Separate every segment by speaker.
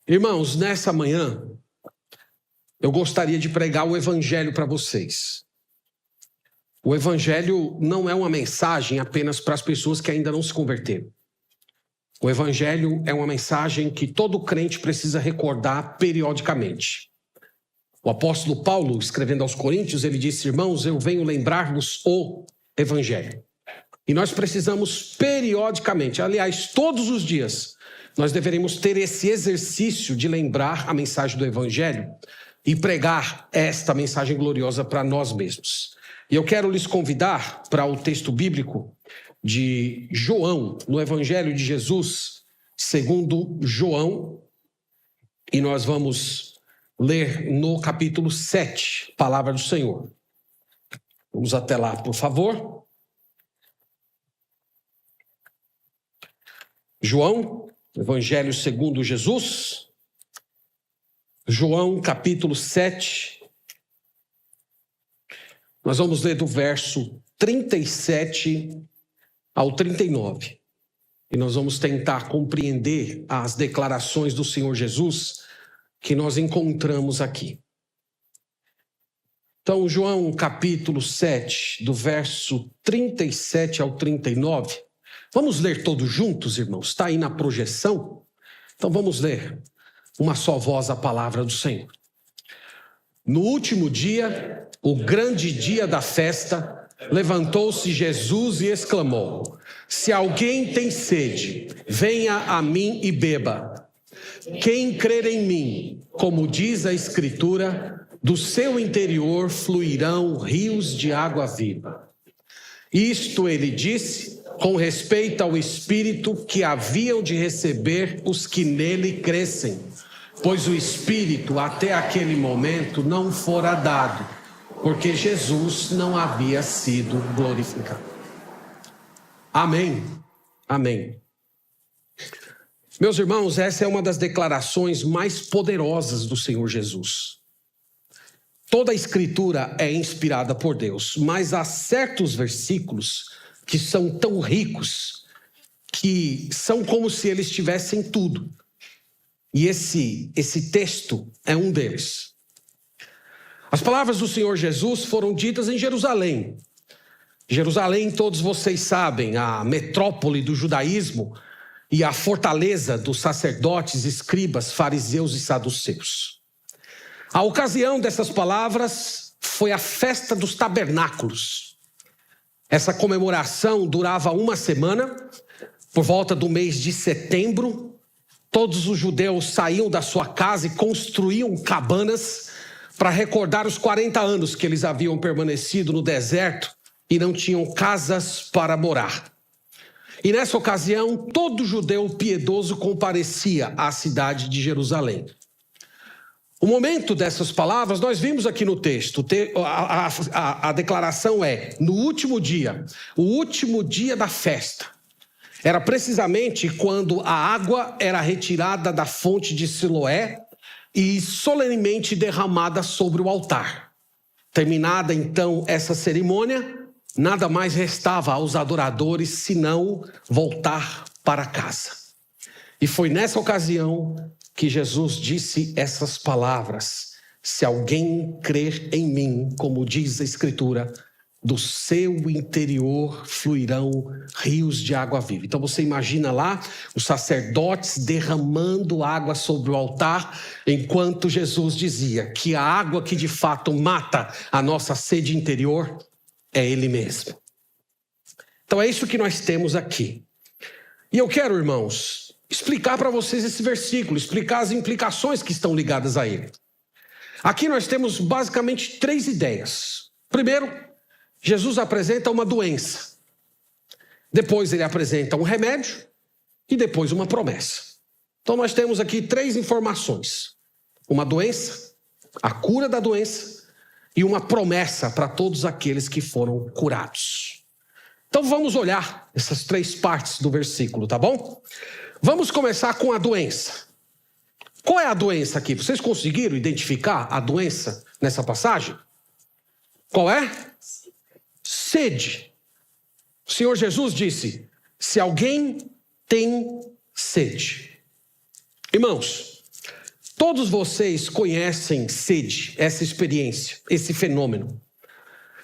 Speaker 1: Irmãos, nessa manhã, eu gostaria de pregar o Evangelho para vocês. O Evangelho não é uma mensagem apenas para as pessoas que ainda não se converteram. O Evangelho é uma mensagem que todo crente precisa recordar periodicamente. O apóstolo Paulo, escrevendo aos Coríntios, ele disse: irmãos, eu venho lembrar-vos o Evangelho. E nós precisamos periodicamente, aliás, todos os dias, nós deveremos ter esse exercício de lembrar a mensagem do Evangelho e pregar esta mensagem gloriosa para nós mesmos. E eu quero lhes convidar para o texto bíblico de João, no Evangelho de Jesus, segundo João, e nós vamos ler no capítulo 7, Palavra do Senhor. Vamos até lá, por favor. João, Evangelho segundo Jesus, João capítulo 7, nós vamos ler do verso 37 ao 39. E nós vamos tentar compreender as declarações do Senhor Jesus que nós encontramos aqui. Então, João capítulo 7, do verso 37 ao 39. Vamos ler todos juntos, irmãos? Está aí na projeção? Então vamos ler uma só voz a palavra do Senhor. No último dia, o grande dia da festa, levantou-se Jesus e exclamou: se alguém tem sede, venha a mim e beba. Quem crer em mim, como diz a Escritura, do seu interior fluirão rios de água viva. Isto ele disse com respeito ao Espírito que haviam de receber os que nele crescem, pois o Espírito até aquele momento não fora dado, porque Jesus não havia sido glorificado. Amém. Amém. Meus irmãos, essa é uma das declarações mais poderosas do Senhor Jesus. Toda a Escritura é inspirada por Deus, mas há certos versículos que são tão ricos, que são como se eles tivessem tudo. E esse texto é um deles. As palavras do Senhor Jesus foram ditas em Jerusalém. Jerusalém, todos vocês sabem, a metrópole do judaísmo e a fortaleza dos sacerdotes, escribas, fariseus e saduceus. A ocasião dessas palavras foi a festa dos tabernáculos. Essa comemoração durava uma semana, por volta do mês de setembro. Todos os judeus saíam da sua casa e construíam cabanas para recordar os 40 anos que eles haviam permanecido no deserto e não tinham casas para morar. E nessa ocasião, todo judeu piedoso comparecia à cidade de Jerusalém. O momento dessas palavras, nós vimos aqui no texto, a declaração é, no último dia, o último dia da festa. Era precisamente quando a água era retirada da fonte de Siloé e solenemente derramada sobre o altar. Terminada então essa cerimônia, nada mais restava aos adoradores senão voltar para casa. E foi nessa ocasião que Jesus disse essas palavras: se alguém crer em mim, como diz a Escritura, do seu interior fluirão rios de água viva. Então você imagina lá os sacerdotes derramando água sobre o altar, enquanto Jesus dizia que a água que de fato mata a nossa sede interior é Ele mesmo. Então é isso que nós temos aqui. E eu quero, irmãos, explicar para vocês esse versículo, explicar as implicações que estão ligadas a ele. Aqui nós temos basicamente 3 ideias. Primeiro, Jesus apresenta uma doença. Depois ele apresenta um remédio e depois uma promessa. Então nós temos aqui 3 informações. Uma doença, a cura da doença e uma promessa para todos aqueles que foram curados. Então vamos olhar essas 3 partes do versículo, tá bom? Vamos começar com a doença. Qual é a doença aqui? Vocês conseguiram identificar a doença nessa passagem? Qual é? Sede. O Senhor Jesus disse: se alguém tem sede. Irmãos, Todos vocês conhecem sede, essa experiência, esse fenômeno.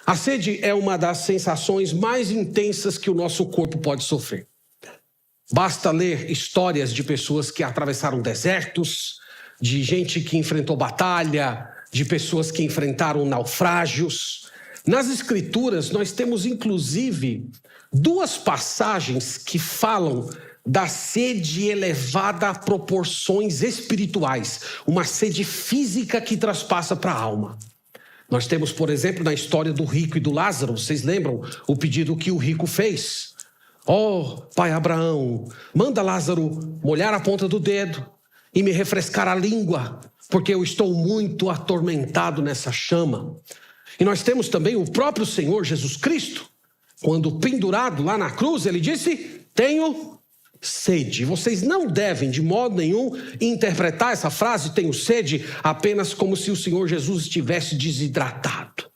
Speaker 1: A sede é uma das sensações mais intensas que o nosso corpo pode sofrer. Basta ler histórias de pessoas que atravessaram desertos, de gente que enfrentou batalha, de pessoas que enfrentaram naufrágios. Nas Escrituras, nós temos inclusive 2 passagens que falam da sede elevada a proporções espirituais, uma sede física que traspassa para a alma. Nós temos, por exemplo, na história do rico e do Lázaro, vocês lembram o pedido que o rico fez? Pai Abraão, manda Lázaro molhar a ponta do dedo e me refrescar a língua, porque eu estou muito atormentado nessa chama. E nós temos também o próprio Senhor Jesus Cristo, quando pendurado lá na cruz, ele disse, tenho sede. Vocês não devem, de modo nenhum, interpretar essa frase, tenho sede, apenas como se o Senhor Jesus estivesse desidratado.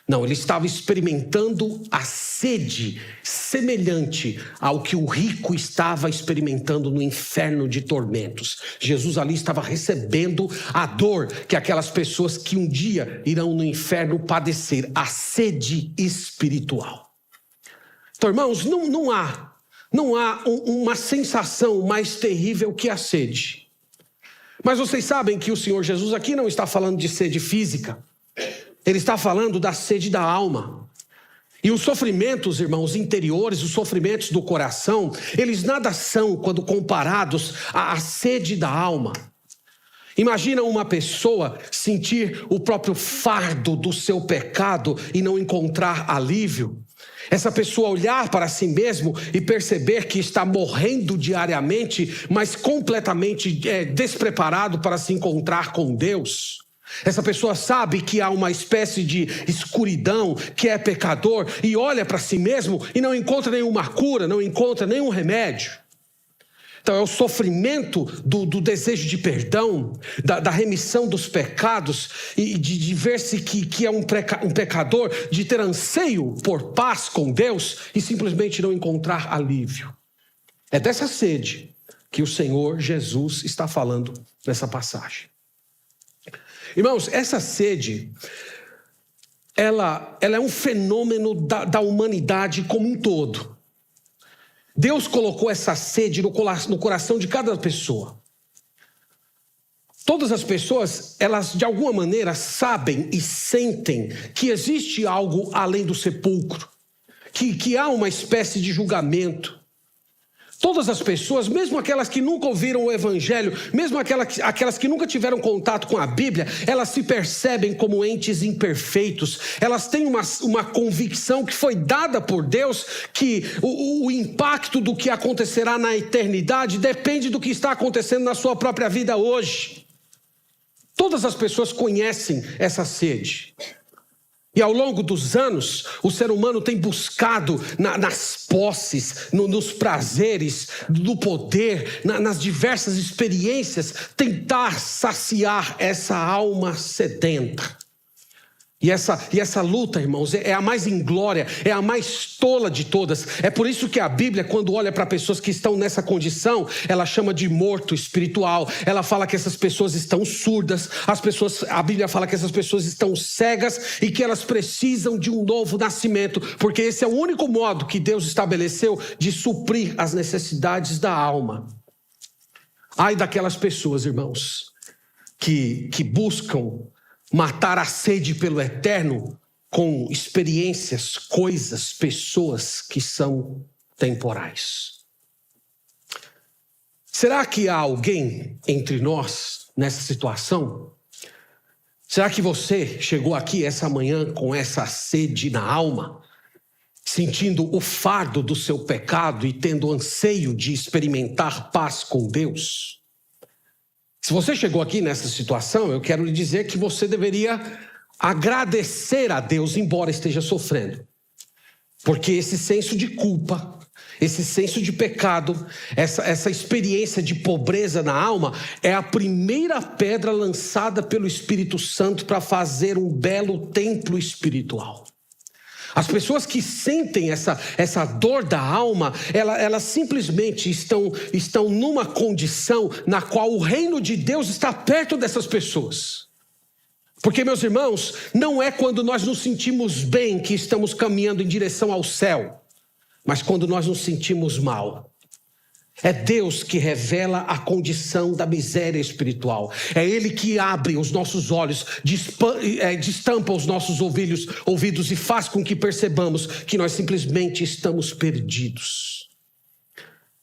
Speaker 1: Não, ele estava experimentando a sede semelhante ao que o rico estava experimentando no inferno de tormentos. Jesus ali estava recebendo a dor que aquelas pessoas que um dia irão no inferno padecer, a sede espiritual. Então, irmãos, não há uma sensação mais terrível que a sede. Mas vocês sabem que o Senhor Jesus aqui não está falando de sede física. Ele está falando da sede da alma. E os sofrimentos, irmãos, interiores, os sofrimentos do coração, eles nada são quando comparados à sede da alma. Imagina uma pessoa sentir o próprio fardo do seu pecado e não encontrar alívio. Essa pessoa olhar para si mesmo e perceber que está morrendo diariamente, mas completamente despreparado para se encontrar com Deus. Essa pessoa sabe que há uma espécie de escuridão, que é pecador, e olha para si mesmo e não encontra nenhuma cura, não encontra nenhum remédio. Então é o sofrimento do desejo de perdão, da remissão dos pecados, e de ver-se que é um pecador, de ter anseio por paz com Deus e simplesmente não encontrar alívio. É dessa sede que o Senhor Jesus está falando nessa passagem. Irmãos, essa sede, ela é um fenômeno da humanidade como um todo. Deus colocou essa sede no coração de cada pessoa. Todas as pessoas, elas de alguma maneira sabem e sentem que existe algo além do sepulcro, que há uma espécie de julgamento. Todas as pessoas, mesmo aquelas que nunca ouviram o Evangelho, mesmo aquelas que nunca tiveram contato com a Bíblia, elas se percebem como entes imperfeitos. Elas têm uma convicção que foi dada por Deus, que o impacto do que acontecerá na eternidade depende do que está acontecendo na sua própria vida hoje. Todas as pessoas conhecem essa sede. E ao longo dos anos, o ser humano tem buscado nas posses, nos prazeres, no poder, nas diversas experiências, tentar saciar essa alma sedenta. E essa luta, irmãos, é a mais inglória, é a mais tola de todas. É por isso que a Bíblia, quando olha para pessoas que estão nessa condição, ela chama de morto espiritual. Ela fala que essas pessoas estão surdas, a Bíblia fala que essas pessoas estão cegas e que elas precisam de um novo nascimento, porque esse é o único modo que Deus estabeleceu de suprir as necessidades da alma. Ai daquelas pessoas, irmãos, que buscam matar a sede pelo eterno com experiências, coisas, pessoas que são temporais. Será que há alguém entre nós nessa situação? Será que você chegou aqui essa manhã com essa sede na alma, sentindo o fardo do seu pecado e tendo anseio de experimentar paz com Deus? Se você chegou aqui nessa situação, eu quero lhe dizer que você deveria agradecer a Deus, embora esteja sofrendo. Porque esse senso de culpa, esse senso de pecado, essa experiência de pobreza na alma, é a primeira pedra lançada pelo Espírito Santo para fazer um belo templo espiritual. As pessoas que sentem essa dor da alma, elas simplesmente estão numa condição na qual o reino de Deus está perto dessas pessoas. Porque, meus irmãos, não é quando nós nos sentimos bem que estamos caminhando em direção ao céu, mas quando nós nos sentimos mal. É Deus que revela a condição da miséria espiritual. É Ele que abre os nossos olhos, destampa os nossos ouvidos e faz com que percebamos que nós simplesmente estamos perdidos.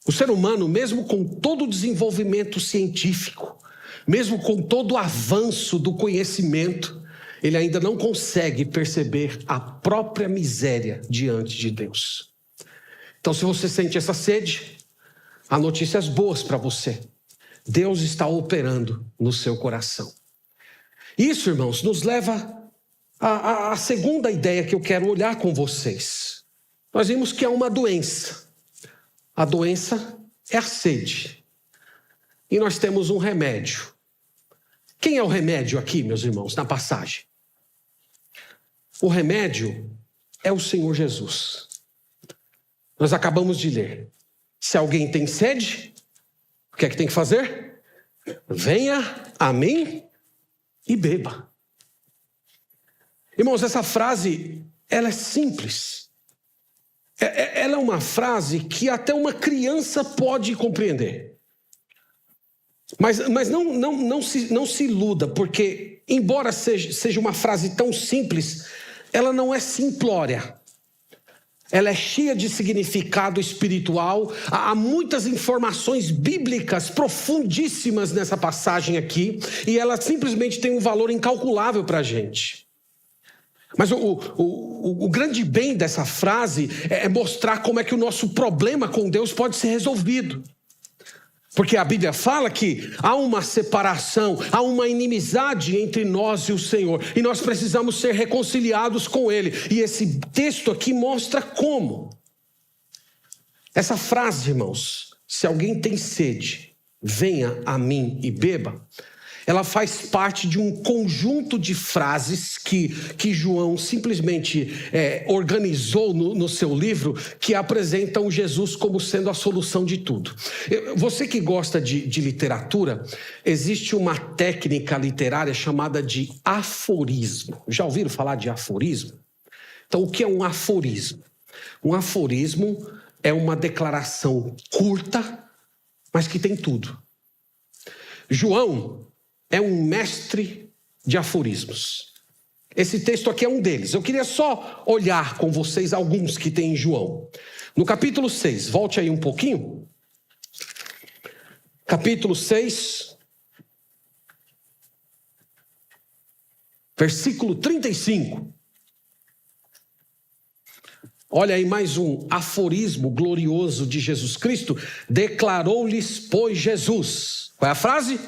Speaker 1: O ser humano, mesmo com todo o desenvolvimento científico, mesmo com todo o avanço do conhecimento, ele ainda não consegue perceber a própria miséria diante de Deus. Então, se você sente essa sede, há notícias boas para você. Deus está operando no seu coração. Isso, irmãos, nos leva à segunda ideia que eu quero olhar com vocês. Nós vimos que há uma doença. A doença é a sede. E nós temos um remédio. Quem é o remédio aqui, meus irmãos, na passagem? O remédio é o Senhor Jesus. Nós acabamos de ler. Se alguém tem sede, o que é que tem que fazer? Venha a mim e beba. Irmãos, essa frase, ela é simples. Ela é uma frase que até uma criança pode compreender. Mas não se iluda, porque embora seja uma frase tão simples, ela não é simplória. Ela é cheia de significado espiritual. Há muitas informações bíblicas profundíssimas nessa passagem aqui. E ela simplesmente tem um valor incalculável para a gente. Mas o grande bem dessa frase é mostrar como é que o nosso problema com Deus pode ser resolvido. Porque a Bíblia fala que há uma separação, há uma inimizade entre nós e o Senhor. E nós precisamos ser reconciliados com Ele. E esse texto aqui mostra como. Essa frase, irmãos, se alguém tem sede, venha a mim e beba. Ela faz parte de um conjunto de frases que João simplesmente organizou no seu livro, que apresentam Jesus como sendo a solução de tudo. Você que gosta de literatura, existe uma técnica literária chamada de aforismo. Já ouviram falar de aforismo? Então, o que é um aforismo? Um aforismo é uma declaração curta, mas que tem tudo. João é um mestre de aforismos. Esse texto aqui é um deles. Eu queria só olhar com vocês alguns que tem em João. No capítulo 6, volte aí um pouquinho. Capítulo 6, versículo 35. Olha aí mais um aforismo glorioso de Jesus Cristo. Declarou-lhes, pois, Jesus. Qual é a frase?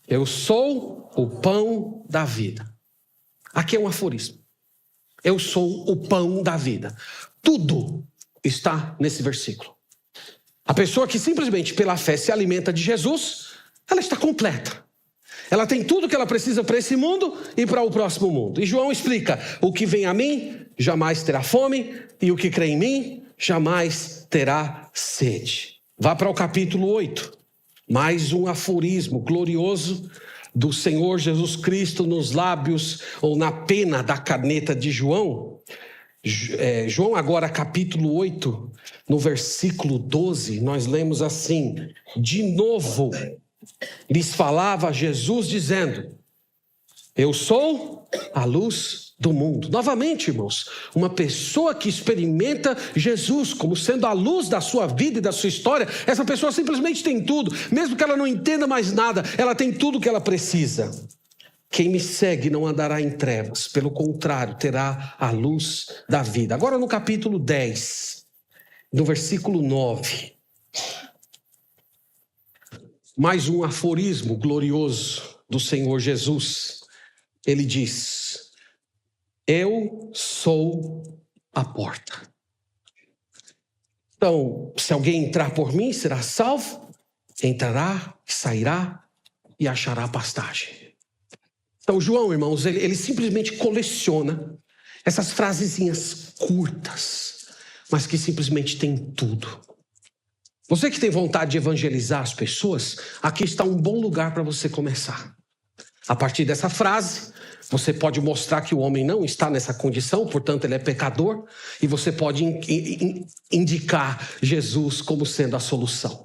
Speaker 1: Eu sou o pão da vida. Aqui é um aforismo. Eu sou o pão da vida. Tudo está nesse versículo. A pessoa que simplesmente pela fé se alimenta de Jesus, ela está completa. Ela tem tudo que ela precisa para esse mundo e para o próximo mundo. E João explica, o que vem a mim jamais terá fome, e o que crê em mim jamais terá sede. Vá para o capítulo 8. Mais um aforismo glorioso do Senhor Jesus Cristo nos lábios ou na pena da caneta de João. João agora capítulo 8, no versículo 12, nós lemos assim: de novo lhes falava Jesus dizendo, eu sou a luz do mundo. Novamente, irmãos, uma pessoa que experimenta Jesus como sendo a luz da sua vida e da sua história, essa pessoa simplesmente tem tudo. Mesmo que ela não entenda mais nada, ela tem tudo o que ela precisa. Quem me segue não andará em trevas, pelo contrário, terá a luz da vida. Agora no capítulo 10, no versículo 9, mais um aforismo glorioso do Senhor Jesus. Ele diz, eu sou a porta. Então, se alguém entrar por mim, será salvo, entrará, sairá e achará pastagem. Então, João, irmãos, ele simplesmente coleciona Essas frasezinhas curtas, mas que simplesmente têm tudo. Você que tem vontade de evangelizar as pessoas, aqui está um bom lugar para você começar. A partir dessa frase, você pode mostrar que o homem não está nessa condição, portanto ele é pecador, e você pode indicar Jesus como sendo a solução.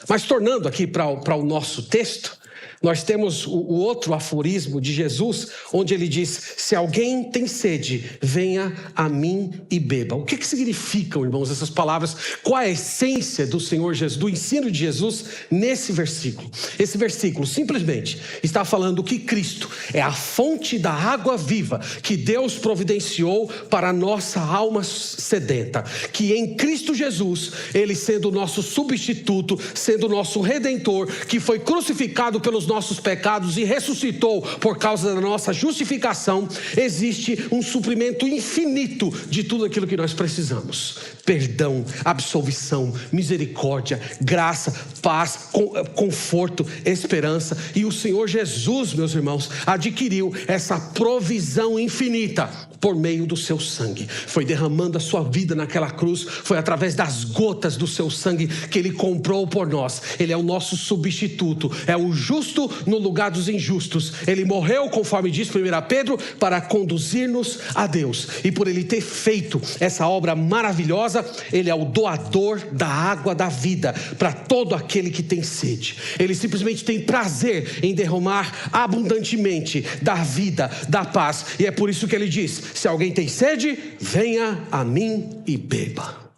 Speaker 1: Mas tornando aqui para o nosso texto, nós temos o outro aforismo de Jesus, onde ele diz: se alguém tem sede, venha a mim e beba. O que significam, irmãos, essas palavras? Qual é a essência do Senhor Jesus, do ensino de Jesus nesse versículo? Esse versículo simplesmente está falando que Cristo é a fonte da água viva que Deus providenciou para a nossa alma sedenta. Que em Cristo Jesus, ele sendo o nosso substituto, sendo o nosso redentor, que foi crucificado pelos nossos pecados e ressuscitou por causa da nossa justificação, existe um suprimento infinito de tudo aquilo que nós precisamos: perdão, absolvição, misericórdia, graça, paz, conforto, esperança. E o Senhor Jesus, meus irmãos, adquiriu essa provisão infinita por meio do seu sangue. Foi derramando a sua vida naquela cruz, foi através das gotas do seu sangue que ele comprou por nós. Ele é o nosso substituto, é o justo no lugar dos injustos. Ele morreu, conforme diz 1 Pedro, para conduzir-nos a Deus. E por ele ter feito essa obra maravilhosa, ele é o doador da água da vida para todo aquele que tem sede. Ele simplesmente tem prazer em derramar abundantemente da vida, da paz. E é por isso que ele diz: se alguém tem sede, venha a mim e beba.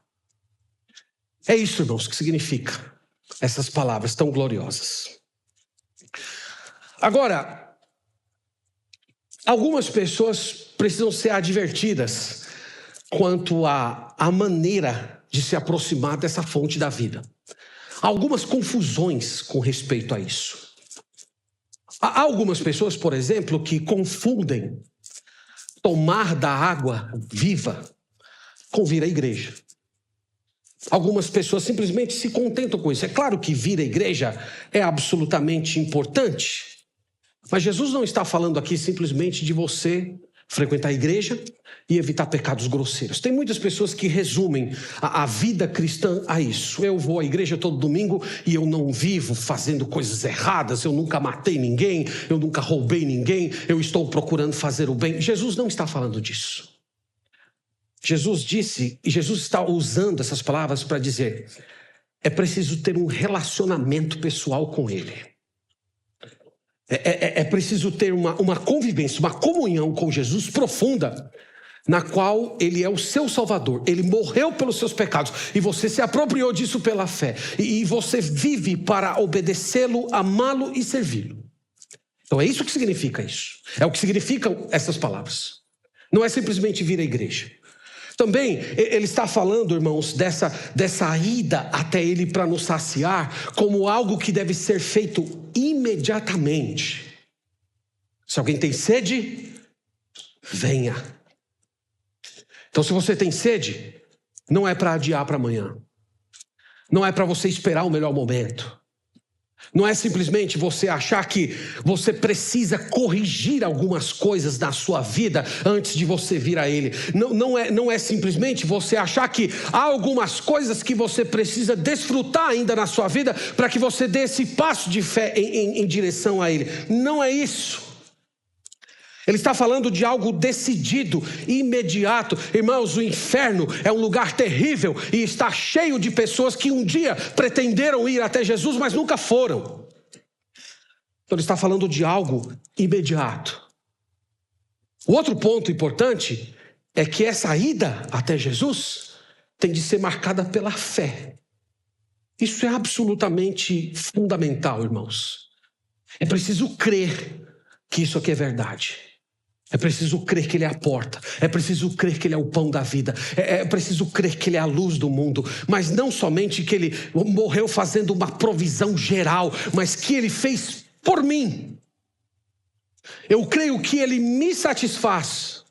Speaker 1: É isso, irmãos, que significa essas palavras tão gloriosas. Agora, algumas pessoas precisam ser advertidas quanto à maneira de se aproximar dessa fonte da vida. Há algumas confusões com respeito a isso. Há algumas pessoas, por exemplo, que confundem tomar da água viva com vir à igreja. Algumas pessoas simplesmente se contentam com isso. É claro que vir à igreja é absolutamente importante, mas Jesus não está falando aqui simplesmente de você frequentar a igreja e evitar pecados grosseiros. Tem muitas pessoas que resumem a vida cristã a isso: eu vou à igreja todo domingo e eu não vivo fazendo coisas erradas, eu nunca matei ninguém, eu nunca roubei ninguém, eu estou procurando fazer o bem. Jesus não está falando disso. Jesus disse, e Jesus está usando essas palavras para dizer: é preciso ter um relacionamento pessoal com Ele. É preciso ter uma convivência, uma comunhão com Jesus profunda, na qual Ele é o seu Salvador. Ele morreu pelos seus pecados e você se apropriou disso pela fé. E você vive para obedecê-lo, amá-lo e servi-lo. Então é isso que significa isso. É o que significam essas palavras. Não é simplesmente vir à igreja. Também ele está falando, irmãos, dessa ida até Ele para nos saciar como algo que deve ser feito imediatamente. Se alguém tem sede, venha. Então, se você tem sede, não é para adiar para amanhã. Não é para você esperar o melhor momento. Não é simplesmente você achar que você precisa corrigir algumas coisas na sua vida antes de você vir a Ele. Não é simplesmente você achar que há algumas coisas que você precisa desfrutar ainda na sua vida para que você dê esse passo de fé em direção a Ele. Não é isso. Ele está falando de algo decidido, imediato. Irmãos, o inferno é um lugar terrível e está cheio de pessoas que um dia pretenderam ir até Jesus, mas nunca foram. Então ele está falando de algo imediato. O outro ponto importante é que essa ida até Jesus tem de ser marcada pela fé. Isso é absolutamente fundamental, irmãos. É preciso crer que isso aqui é verdade. É preciso crer que Ele é a porta. É preciso crer que Ele é o pão da vida. É preciso crer que Ele é a luz do mundo. Mas não somente que Ele morreu fazendo uma provisão geral, mas que Ele fez por mim. Eu creio que Ele me satisfaz.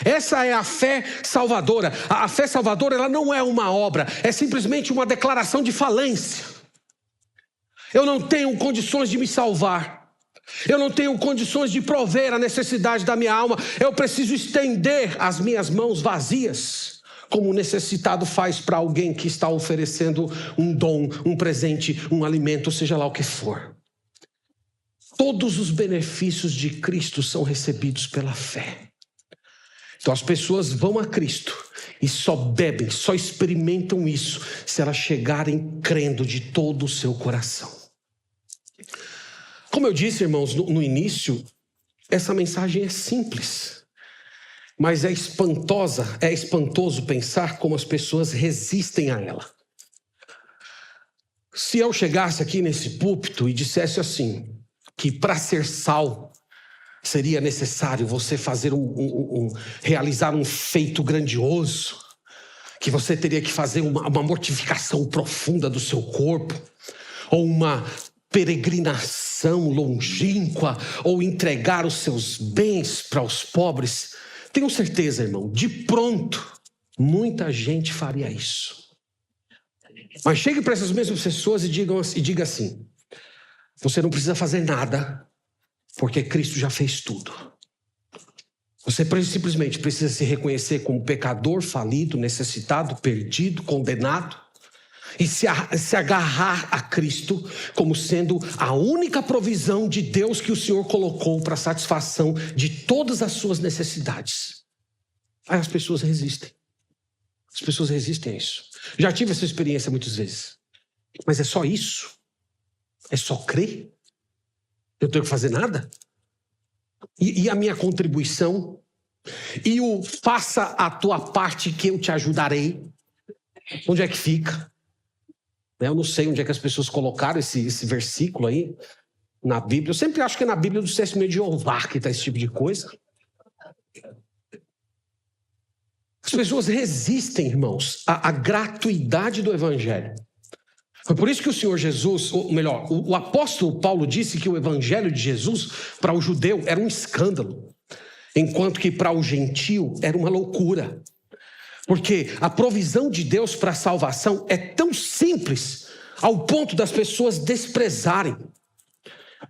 Speaker 1: Essa é a fé salvadora. A fé salvadora, ela não é uma obra. É simplesmente uma declaração de falência. Eu não tenho condições de me salvar. Eu não tenho condições de prover a necessidade da minha alma. Eu preciso estender as minhas mãos vazias, como o necessitado faz para alguém que está oferecendo um dom, um presente, um alimento, seja lá o que for. Todos os benefícios de Cristo são recebidos pela fé. Então as pessoas vão a Cristo e só bebem, só experimentam isso se elas chegarem crendo de todo o seu coração. Como eu disse, irmãos, no início, essa mensagem é simples, mas é espantoso pensar como as pessoas resistem a ela. Se eu chegasse aqui nesse púlpito e dissesse assim, que para ser sal seria necessário você fazer realizar um feito grandioso, que você teria que fazer uma mortificação profunda do seu corpo, ou uma peregrinação longínqua, ou entregar os seus bens para os pobres, tenho certeza, irmão, de pronto, muita gente faria isso. Mas chegue para essas mesmas pessoas e diga assim, você não precisa fazer nada, porque Cristo já fez tudo. Você simplesmente precisa se reconhecer como pecador, falido, necessitado, perdido, condenado, e se agarrar a Cristo como sendo a única provisão de Deus que o Senhor colocou para a satisfação de todas as suas necessidades. Aí as pessoas resistem. As pessoas resistem a isso. Já tive essa experiência muitas vezes. Mas é só isso? É só crer? Eu tenho que fazer nada? E a minha contribuição? E o faça a tua parte que eu te ajudarei? Onde é que fica? Eu não sei onde é que as pessoas colocaram esse versículo aí na Bíblia. Eu sempre acho que é na Bíblia do Testemunho de Jeová que está esse tipo de coisa. As pessoas resistem, irmãos, à gratuidade do Evangelho. Foi por isso que o Senhor Jesus, ou melhor, o apóstolo Paulo disse que o Evangelho de Jesus para o judeu era um escândalo, enquanto que para o gentio era uma loucura. Porque a provisão de Deus para a salvação é tão simples ao ponto das pessoas desprezarem.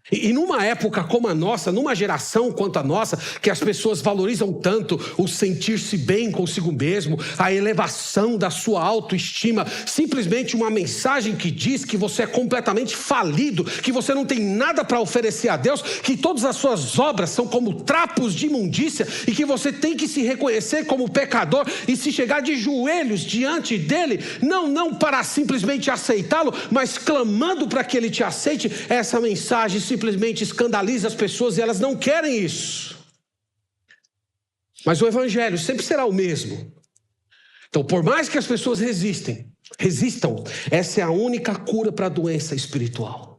Speaker 1: E numa época como a nossa, numa geração quanto a nossa, que as pessoas valorizam tanto o sentir-se bem consigo mesmo, a elevação da sua autoestima, simplesmente uma mensagem que diz que você é completamente falido, que você não tem nada para oferecer a Deus, que todas as suas obras são como trapos de imundícia e que você tem que se reconhecer como pecador e se chegar de joelhos diante dele, não para simplesmente aceitá-lo, mas clamando para que ele te aceite. Essa mensagem simplesmente escandaliza as pessoas e elas não querem isso. Mas o Evangelho sempre será o mesmo. Então, por mais que as pessoas resistam, essa é a única cura para a doença espiritual.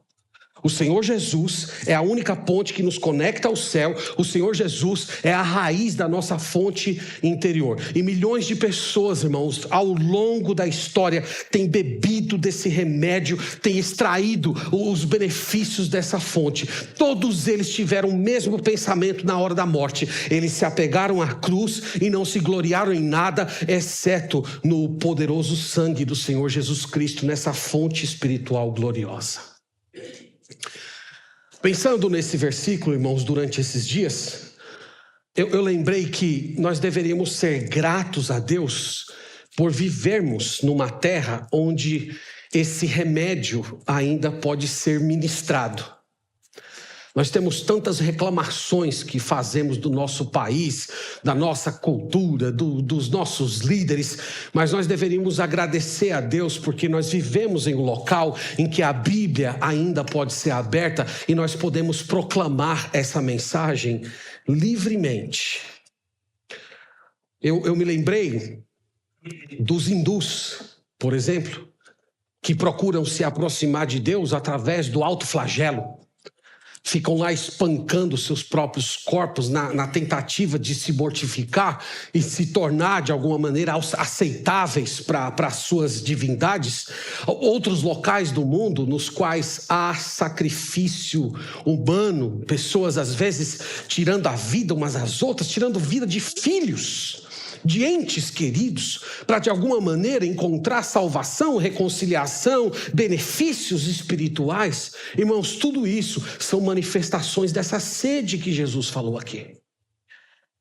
Speaker 1: O Senhor Jesus é a única ponte que nos conecta ao céu. O Senhor Jesus é a raiz da nossa fonte interior. E milhões de pessoas, irmãos, ao longo da história, têm bebido desse remédio, têm extraído os benefícios dessa fonte. Todos eles tiveram o mesmo pensamento na hora da morte. Eles se apegaram à cruz e não se gloriaram em nada, exceto no poderoso sangue do Senhor Jesus Cristo, nessa fonte espiritual gloriosa. Pensando nesse versículo, irmãos, durante esses dias, eu lembrei que nós deveríamos ser gratos a Deus por vivermos numa terra onde esse remédio ainda pode ser ministrado. Nós temos tantas reclamações que fazemos do nosso país, da nossa cultura, dos nossos líderes, mas nós deveríamos agradecer a Deus porque nós vivemos em um local em que a Bíblia ainda pode ser aberta e nós podemos proclamar essa mensagem livremente. Eu me lembrei dos hindus, por exemplo, que procuram se aproximar de Deus através do alto flagelo. Ficam lá espancando seus próprios corpos na tentativa de se mortificar e se tornar de alguma maneira aceitáveis para as suas divindades. Outros locais do mundo nos quais há sacrifício humano, pessoas às vezes tirando a vida umas às outras, tirando vida de filhos, de entes queridos, para de alguma maneira encontrar salvação, reconciliação, benefícios espirituais. Irmãos, tudo isso são manifestações dessa sede que Jesus falou aqui.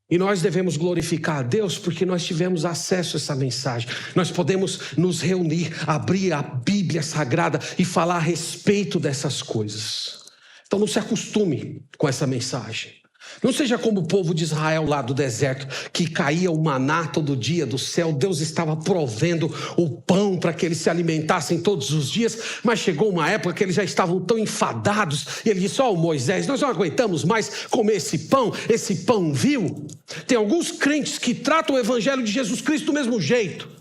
Speaker 1: E nós devemos glorificar a Deus porque nós tivemos acesso a essa mensagem. Nós podemos nos reunir, abrir a Bíblia Sagrada e falar a respeito dessas coisas. Então não se acostume com essa mensagem. Não seja como o povo de Israel lá do deserto, que caía o maná todo dia do céu. Deus estava provendo o pão para que eles se alimentassem todos os dias. Mas chegou uma época que eles já estavam tão enfadados. E ele disse, Moisés, nós não aguentamos mais comer esse pão vil. Tem alguns crentes que tratam o evangelho de Jesus Cristo do mesmo jeito.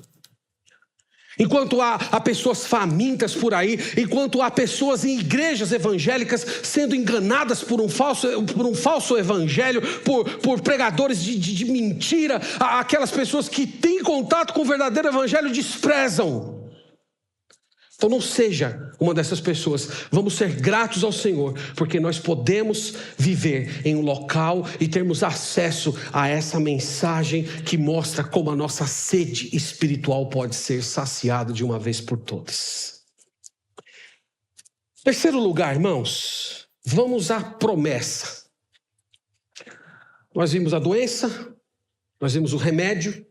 Speaker 1: Enquanto há pessoas famintas por aí, enquanto há pessoas em igrejas evangélicas sendo enganadas por um falso evangelho, por pregadores de mentira, aquelas pessoas que têm contato com o verdadeiro evangelho desprezam. Então não seja uma dessas pessoas. Vamos ser gratos ao Senhor, porque nós podemos viver em um local e termos acesso a essa mensagem que mostra como a nossa sede espiritual pode ser saciada de uma vez por todas. Terceiro lugar, irmãos, vamos à promessa. Nós vimos a doença, nós vimos o remédio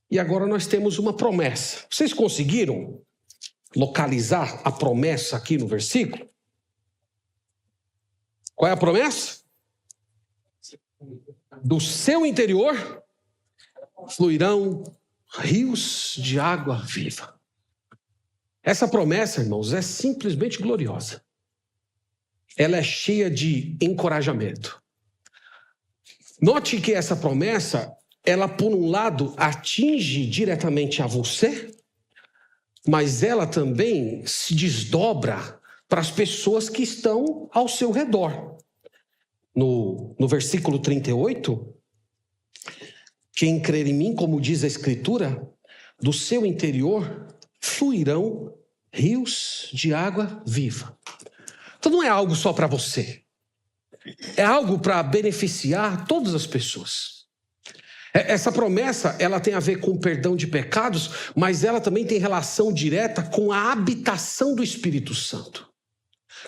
Speaker 1: e agora nós temos uma promessa. Vocês conseguiram localizar a promessa aqui no versículo? Qual é a promessa? Do seu interior fluirão rios de água viva. Essa promessa, irmãos, é simplesmente gloriosa. Ela é cheia de encorajamento. Note que essa promessa, ela por um lado atinge diretamente a você, mas ela também se desdobra para as pessoas que estão ao seu redor. No versículo 38, quem crer em mim, como diz a Escritura, do seu interior fluirão rios de água viva. Então não é algo só para você. É algo para beneficiar todas as pessoas. Essa promessa, ela tem a ver com o perdão de pecados, mas ela também tem relação direta com a habitação do Espírito Santo.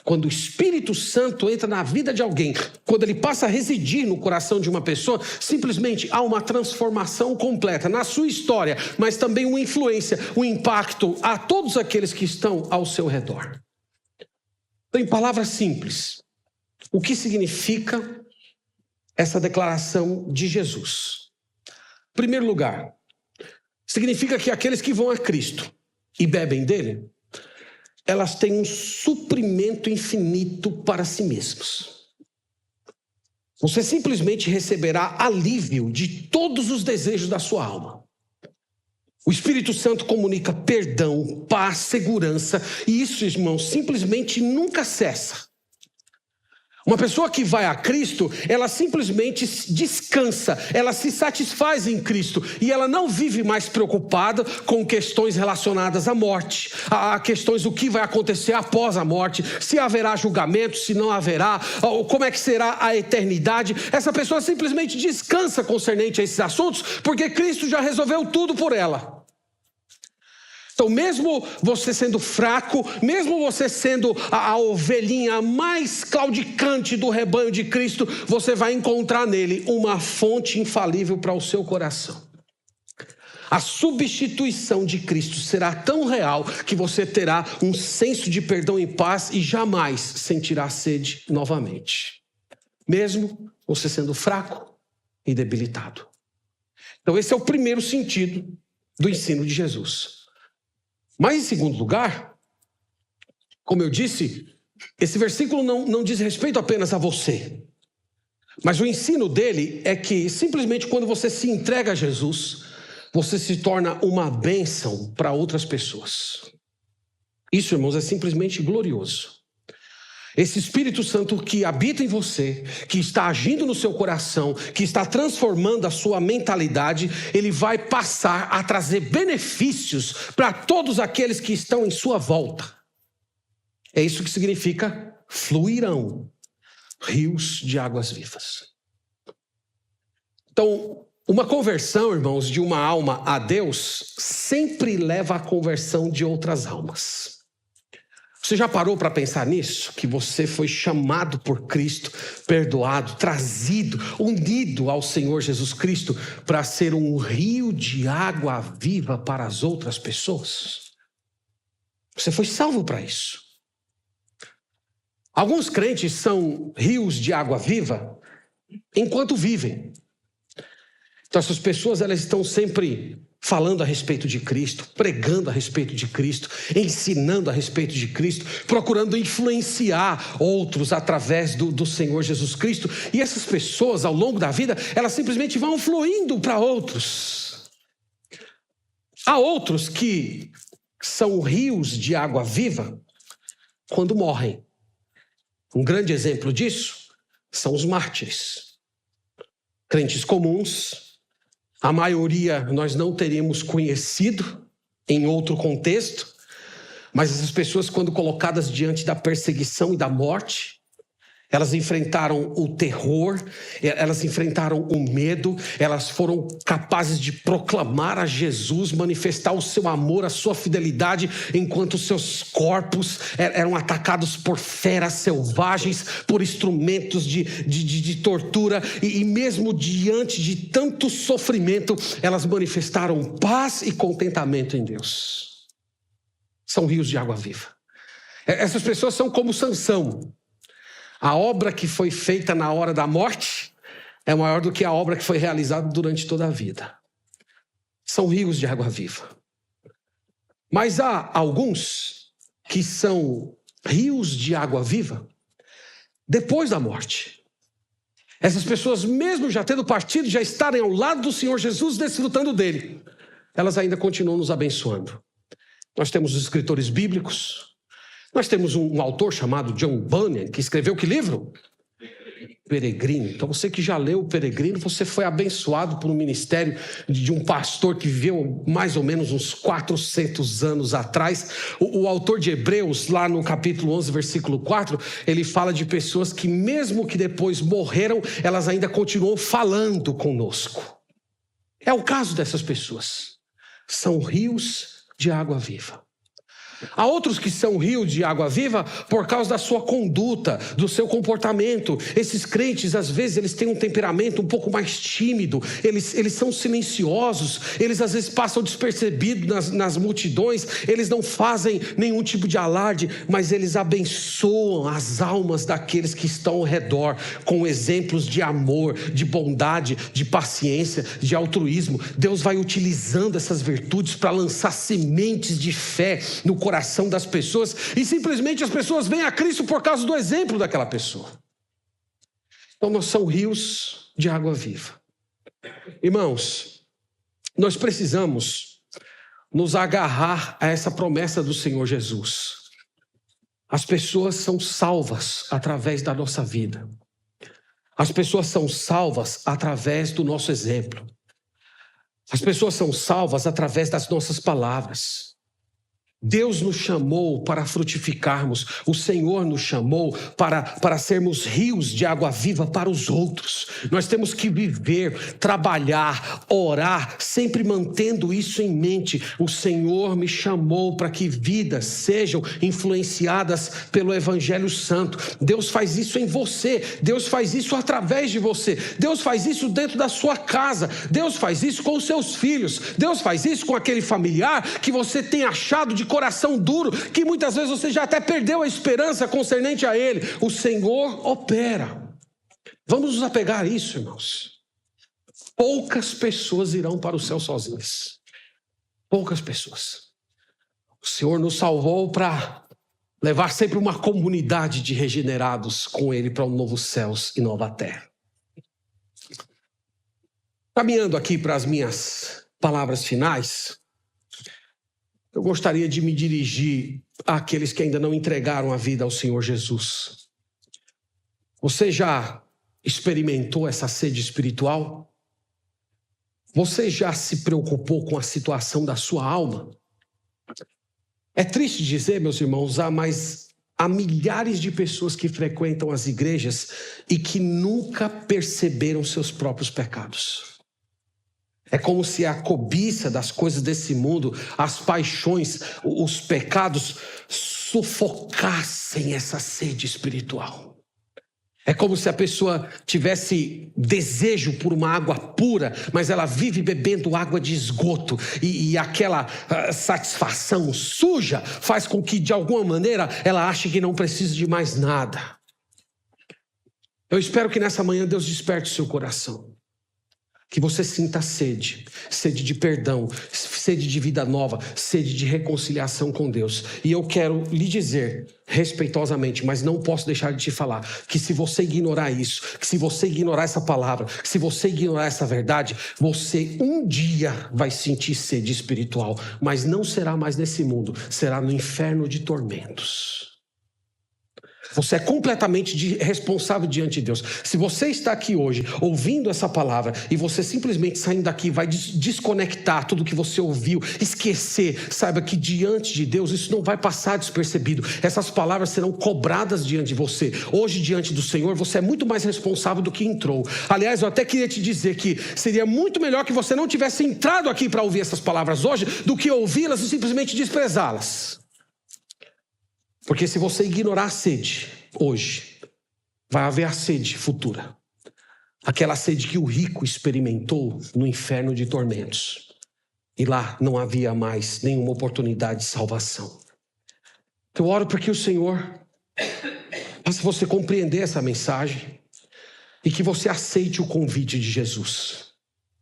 Speaker 1: Quando o Espírito Santo entra na vida de alguém, quando ele passa a residir no coração de uma pessoa, simplesmente há uma transformação completa na sua história, mas também uma influência, um impacto a todos aqueles que estão ao seu redor. Então, em palavras simples, o que significa essa declaração de Jesus? Em primeiro lugar, significa que aqueles que vão a Cristo e bebem dele, elas têm um suprimento infinito para si mesmos. Você simplesmente receberá alívio de todos os desejos da sua alma. O Espírito Santo comunica perdão, paz, segurança, e isso, irmãos, simplesmente nunca cessa. Uma pessoa que vai a Cristo, ela simplesmente descansa, ela se satisfaz em Cristo e ela não vive mais preocupada com questões relacionadas à morte, a questões do que vai acontecer após a morte, se haverá julgamento, se não haverá, como é que será a eternidade. Essa pessoa simplesmente descansa concernente a esses assuntos, porque Cristo já resolveu tudo por ela. Então, mesmo você sendo fraco, mesmo você sendo a ovelhinha mais claudicante do rebanho de Cristo, você vai encontrar nele uma fonte infalível para o seu coração. A substituição de Cristo será tão real que você terá um senso de perdão e paz e jamais sentirá sede novamente, mesmo você sendo fraco e debilitado. Então, esse é o primeiro sentido do ensino de Jesus. Mas, em segundo lugar, como eu disse, esse versículo não diz respeito apenas a você. Mas o ensino dele é que, simplesmente, quando você se entrega a Jesus, você se torna uma bênção para outras pessoas. Isso, irmãos, é simplesmente glorioso. Esse Espírito Santo que habita em você, que está agindo no seu coração, que está transformando a sua mentalidade, ele vai passar a trazer benefícios para todos aqueles que estão em sua volta. É isso que significa fluirão rios de águas vivas. Então, Uma conversão, irmãos, de uma alma a Deus sempre leva à conversão de outras almas. Você já parou para pensar nisso? Que você foi chamado por Cristo, perdoado, trazido, unido ao Senhor Jesus Cristo para ser um rio de água viva para as outras pessoas? Você foi salvo para isso. Alguns crentes são rios de água viva enquanto vivem. Então essas pessoas, elas estão sempre falando a respeito de Cristo, pregando a respeito de Cristo, ensinando a respeito de Cristo, procurando influenciar outros através do Senhor Jesus Cristo. E essas pessoas, ao longo da vida, elas simplesmente vão fluindo para outros. Há outros que são rios de água viva quando morrem. Um grande exemplo disso são os mártires. Crentes comuns. A maioria nós não teríamos conhecido em outro contexto, mas essas pessoas, quando colocadas diante da perseguição e da morte, elas enfrentaram o terror, elas enfrentaram o medo, elas foram capazes de proclamar a Jesus, manifestar o seu amor, a sua fidelidade, enquanto seus corpos eram atacados por feras selvagens, por instrumentos de tortura, e mesmo diante de tanto sofrimento, elas manifestaram paz e contentamento em Deus. São rios de água viva. Essas pessoas são como Sansão. A obra que foi feita na hora da morte é maior do que a obra que foi realizada durante toda a vida. São rios de água viva. Mas há alguns que são rios de água viva depois da morte. Essas pessoas, mesmo já tendo partido, já estarem ao lado do Senhor Jesus, desfrutando dele, elas ainda continuam nos abençoando. Nós temos os escritores bíblicos. Nós temos um autor chamado John Bunyan, que escreveu que livro? Peregrino. Então você que já leu o Peregrino, você foi abençoado por um ministério de um pastor que viveu mais ou menos uns 400 anos atrás. O autor de Hebreus, lá no capítulo 11, versículo 4, ele fala de pessoas que mesmo que depois morreram, elas ainda continuam falando conosco. É o caso dessas pessoas. São rios de água viva. Há outros que são rios de água viva por causa da sua conduta, do seu comportamento. Esses crentes, às vezes, eles têm um temperamento um pouco mais tímido, eles são silenciosos, eles às vezes passam despercebidos nas multidões, eles não fazem nenhum tipo de alarde, mas eles abençoam as almas daqueles que estão ao redor, com exemplos de amor, de bondade, de paciência, de altruísmo. Deus vai utilizando essas virtudes para lançar sementes de fé no coração das pessoas, e simplesmente as pessoas vêm a Cristo por causa do exemplo daquela pessoa. Então nós somos rios de água viva. Irmãos, nós precisamos nos agarrar a essa promessa do Senhor Jesus. As pessoas são salvas através da nossa vida. As pessoas são salvas através do nosso exemplo. As pessoas são salvas através das nossas palavras. Deus nos chamou para frutificarmos, o Senhor nos chamou para sermos rios de água viva para os outros. Nós temos que viver, trabalhar, orar, sempre mantendo isso em mente. O Senhor me chamou para que vidas sejam influenciadas pelo Evangelho Santo. Deus faz isso em você, Deus faz isso através de você, Deus faz isso dentro da sua casa, Deus faz isso com os seus filhos, Deus faz isso com aquele familiar que você tem achado de coração duro, que muitas vezes você já até perdeu a esperança concernente a ele. O Senhor opera. Vamos nos apegar a isso, irmãos. Poucas pessoas irão para o céu sozinhas. Poucas pessoas. O Senhor nos salvou para levar sempre uma comunidade de regenerados com ele para um novo céus e nova terra. Caminhando aqui para as minhas palavras finais, eu gostaria de me dirigir àqueles que ainda não entregaram a vida ao Senhor Jesus. Você já experimentou essa sede espiritual? Você já se preocupou com a situação da sua alma? É triste dizer, meus irmãos, mas há milhares de pessoas que frequentam as igrejas e que nunca perceberam seus próprios pecados. É como se a cobiça das coisas desse mundo, as paixões, os pecados, sufocassem essa sede espiritual. É como se a pessoa tivesse desejo por uma água pura, mas ela vive bebendo água de esgoto. E aquela satisfação suja faz com que, de alguma maneira, ela ache que não precisa de mais nada. Eu espero que nessa manhã Deus desperte o seu coração. Que você sinta sede de perdão, sede de vida nova, sede de reconciliação com Deus. E eu quero lhe dizer, respeitosamente, mas não posso deixar de te falar, que se você ignorar isso, que se você ignorar essa palavra, que se você ignorar essa verdade, você um dia vai sentir sede espiritual, mas não será mais nesse mundo, será no inferno de tormentos. Você é completamente responsável diante de Deus. Se você está aqui hoje ouvindo essa palavra e você simplesmente saindo daqui vai desconectar tudo que você ouviu, esquecer, saiba que diante de Deus isso não vai passar despercebido. Essas palavras serão cobradas diante de você. Hoje, diante do Senhor, você é muito mais responsável do que entrou. Aliás, eu até queria te dizer que seria muito melhor que você não tivesse entrado aqui para ouvir essas palavras hoje do que ouvi-las e simplesmente desprezá-las. Porque se você ignorar a sede hoje, vai haver a sede futura. Aquela sede que o rico experimentou no inferno de tormentos. E lá não havia mais nenhuma oportunidade de salvação. Eu oro para que o Senhor faça você compreender essa mensagem e que você aceite o convite de Jesus.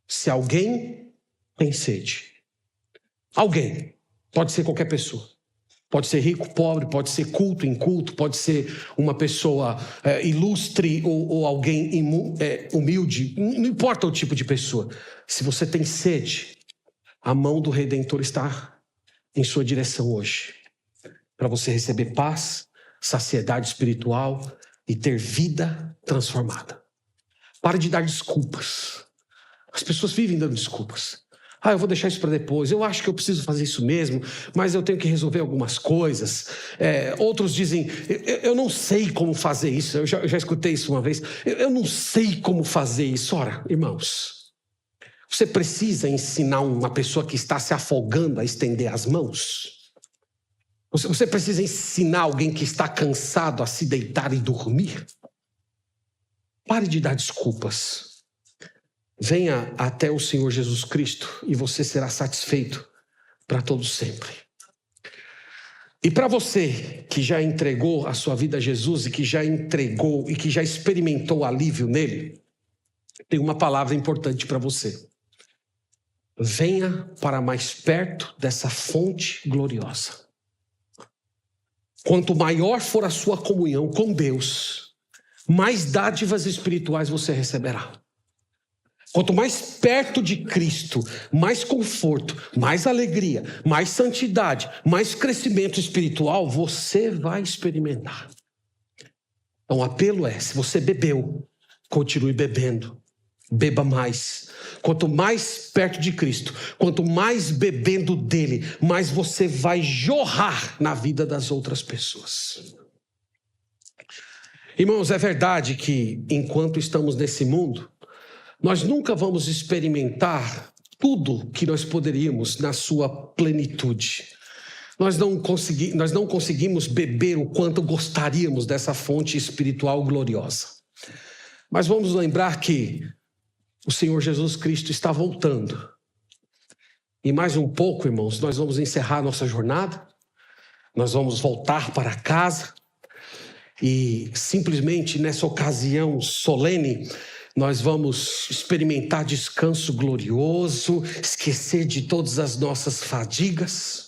Speaker 1: Se alguém tem sede, alguém, pode ser qualquer pessoa. Pode ser rico, pobre, pode ser culto, inculto, pode ser uma pessoa ilustre ou alguém humilde. Não importa o tipo de pessoa. Se você tem sede, a mão do Redentor está em sua direção hoje. Para você receber paz, saciedade espiritual e ter vida transformada. Pare de dar desculpas. As pessoas vivem dando desculpas. Eu vou deixar isso para depois. Eu acho que eu preciso fazer isso mesmo, mas eu tenho que resolver algumas coisas. Outros dizem, eu não sei como fazer isso. Eu já escutei isso uma vez. Eu não sei como fazer isso. Ora, irmãos, você precisa ensinar uma pessoa que está se afogando a estender as mãos? Você precisa ensinar alguém que está cansado a se deitar e dormir? Pare de dar desculpas. Venha até o Senhor Jesus Cristo e você será satisfeito para todo sempre. E para você que já entregou a sua vida a Jesus e que já entregou e que já experimentou alívio nele, tem uma palavra importante para você. Venha para mais perto dessa fonte gloriosa. Quanto maior for a sua comunhão com Deus, mais dádivas espirituais você receberá. Quanto mais perto de Cristo, mais conforto, mais alegria, mais santidade, mais crescimento espiritual você vai experimentar. Então o apelo é, se você bebeu, continue bebendo, beba mais. Quanto mais perto de Cristo, quanto mais bebendo dele, mais você vai jorrar na vida das outras pessoas. Irmãos, é verdade que enquanto estamos nesse mundo, nós nunca vamos experimentar tudo que nós poderíamos na sua plenitude. Nós não conseguimos beber o quanto gostaríamos dessa fonte espiritual gloriosa. Mas vamos lembrar que o Senhor Jesus Cristo está voltando. E mais um pouco, irmãos, nós vamos encerrar nossa jornada. Nós vamos voltar para casa. E simplesmente nessa ocasião solene, nós vamos experimentar descanso glorioso, esquecer de todas as nossas fadigas.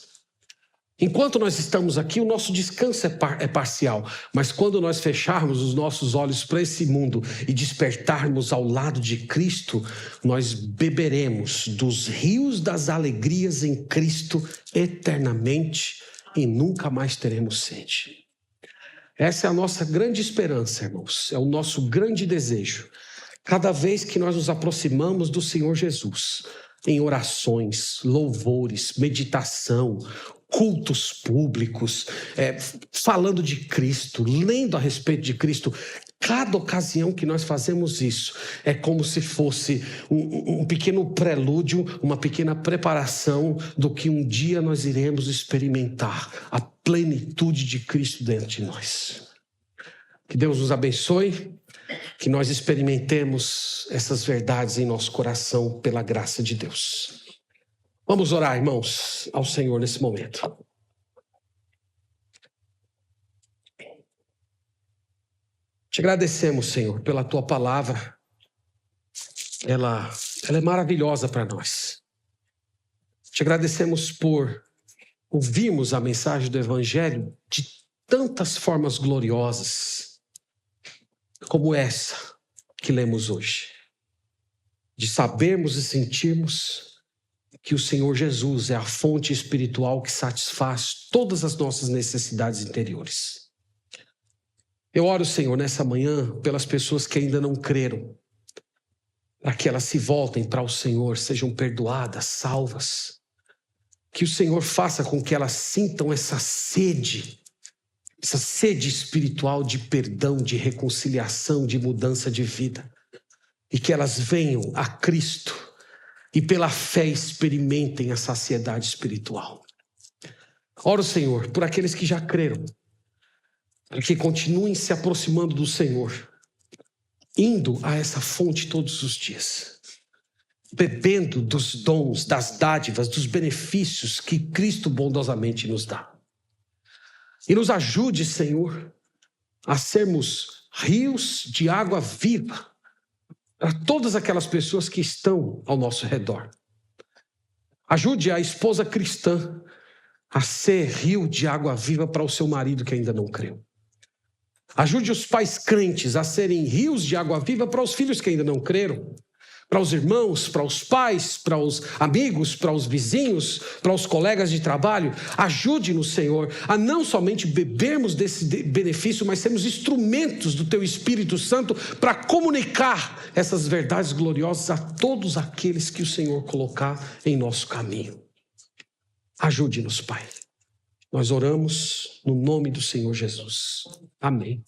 Speaker 1: Enquanto nós estamos aqui, o nosso descanso é parcial. Mas quando nós fecharmos os nossos olhos para esse mundo e despertarmos ao lado de Cristo, nós beberemos dos rios das alegrias em Cristo eternamente e nunca mais teremos sede. Essa é a nossa grande esperança, irmãos. É o nosso grande desejo. Cada vez que nós nos aproximamos do Senhor Jesus, em orações, louvores, meditação, cultos públicos, falando de Cristo, lendo a respeito de Cristo, cada ocasião que nós fazemos isso, é como se fosse um pequeno prelúdio, uma pequena preparação do que um dia nós iremos experimentar, a plenitude de Cristo dentro de nós. Que Deus nos abençoe, que nós experimentemos essas verdades em nosso coração pela graça de Deus. Vamos orar, irmãos, ao Senhor nesse momento. Te agradecemos, Senhor, pela Tua palavra. Ela é maravilhosa para nós. Te agradecemos por ouvirmos a mensagem do Evangelho de tantas formas gloriosas, como essa que lemos hoje. De sabermos e sentirmos que o Senhor Jesus é a fonte espiritual que satisfaz todas as nossas necessidades interiores. Eu oro, Senhor, nessa manhã pelas pessoas que ainda não creram, para que elas se voltem para o Senhor, sejam perdoadas, salvas. Que o Senhor faça com que elas sintam essa sede espiritual de perdão, de reconciliação, de mudança de vida. E que elas venham a Cristo e pela fé experimentem a saciedade espiritual. Oro, Senhor, por aqueles que já creram, para que continuem se aproximando do Senhor, indo a essa fonte todos os dias, bebendo dos dons, das dádivas, dos benefícios que Cristo bondosamente nos dá. E nos ajude, Senhor, a sermos rios de água viva para todas aquelas pessoas que estão ao nosso redor. Ajude a esposa cristã a ser rio de água viva para o seu marido que ainda não creu. Ajude os pais crentes a serem rios de água viva para os filhos que ainda não creram. Para os irmãos, para os pais, para os amigos, para os vizinhos, para os colegas de trabalho. Ajude-nos, Senhor, a não somente bebermos desse benefício, mas sermos instrumentos do Teu Espírito Santo para comunicar essas verdades gloriosas a todos aqueles que o Senhor colocar em nosso caminho. Ajude-nos, Pai. Nós oramos no nome do Senhor Jesus. Amém.